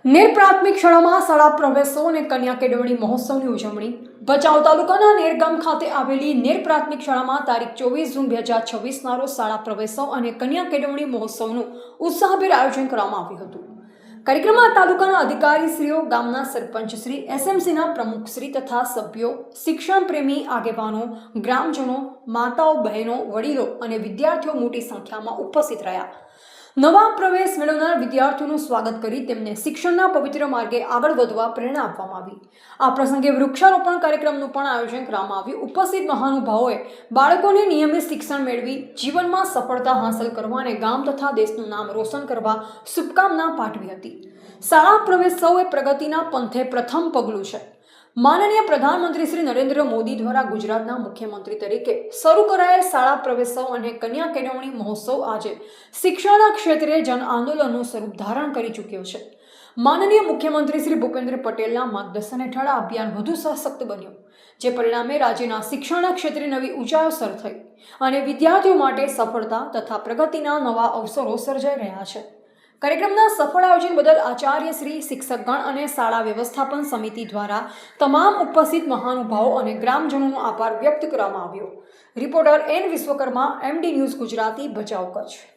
નેર પ્રાથમિક શાળામાં શાળા પ્રવેશો અને કન્યા કેળવણી મહોત્સવની ઉજવણી. ભચાઉ તાલુકાના નેર ગામ ખાતે આવેલી નેર પ્રાથમિક શાળામાં તારીખ 24 જૂન 2026ના રોજ શાળા પ્રવેશો અને કન્યા કેળવણી મહોત્સવનું ઉત્સાહભેર આયોજન કરવામાં આવ્યું હતું. કાર્યક્રમમાં તાલુકાના અધિકારીશ્રીઓ, ગામના સરપંચશ્રી, એસએમસીના પ્રમુખશ્રી તથા સભ્યો, શિક્ષણ પ્રેમી આગેવાનો, ગ્રામજનો, માતાઓ, બહેનો, વડીલો અને વિદ્યાર્થીઓ મોટી સંખ્યામાં ઉપસ્થિત રહ્યા. નવા પ્રવેશ મેળવનાર વિદ્યાર્થીઓનું સ્વાગત કરી તેમને શિક્ષણના પવિત્ર માર્ગે આગળ વધવા પ્રેરણા આપવામાં આવી. આ પ્રસંગે વૃક્ષારોપણ કાર્યક્રમનું પણ આયોજન કરવામાં આવ્યું. ઉપસ્થિત મહાનુભાવોએ બાળકોને નિયમિત શિક્ષણ મેળવી જીવનમાં સફળતા હાંસલ કરવા અને ગામ તથા દેશનું નામ રોશન કરવા શુભકામના પાઠવી હતી. શાળા પ્રવેશોત્સવ એ પ્રગતિના પંથે પ્રથમ પગલું છે. માનનીય પ્રધાનમંત્રી શ્રી નરેન્દ્ર મોદી દ્વારા ગુજરાતના મુખ્યમંત્રી તરીકે શરૂ કરાયેલ શાળા પ્રવેશોત્સવ અને કન્યા કેળવણી મહોત્સવ આજે શિક્ષણના ક્ષેત્રે જન આંદોલનનું સ્વરૂપ ધારણ કરી ચૂક્યો છે. માનનીય મુખ્યમંત્રી શ્રી ભૂપેન્દ્ર પટેલના માર્ગદર્શન હેઠળ આ અભિયાન વધુ સશક્ત બન્યું, જે પરિણામે રાજ્યના શિક્ષણના ક્ષેત્રે નવી ઊંચાઈઓ સર થઈ અને વિદ્યાર્થીઓ માટે સફળતા તથા પ્રગતિના નવા અવસરો સર્જાઈ રહ્યા છે. કાર્યક્રમના સફળ આયોજન બદલ આચાર્ય શ્રી, શિક્ષકગણ અને શાળા વ્યવસ્થાપન સમિતિ દ્વારા તમામ ઉપસ્થિત મહાનુભાવો અને ગ્રામજનોનો આભાર વ્યક્ત કરવામાં આવ્યો. Reporter N Vishwakarma, MD news Gujarati, Bhachau, Kutch.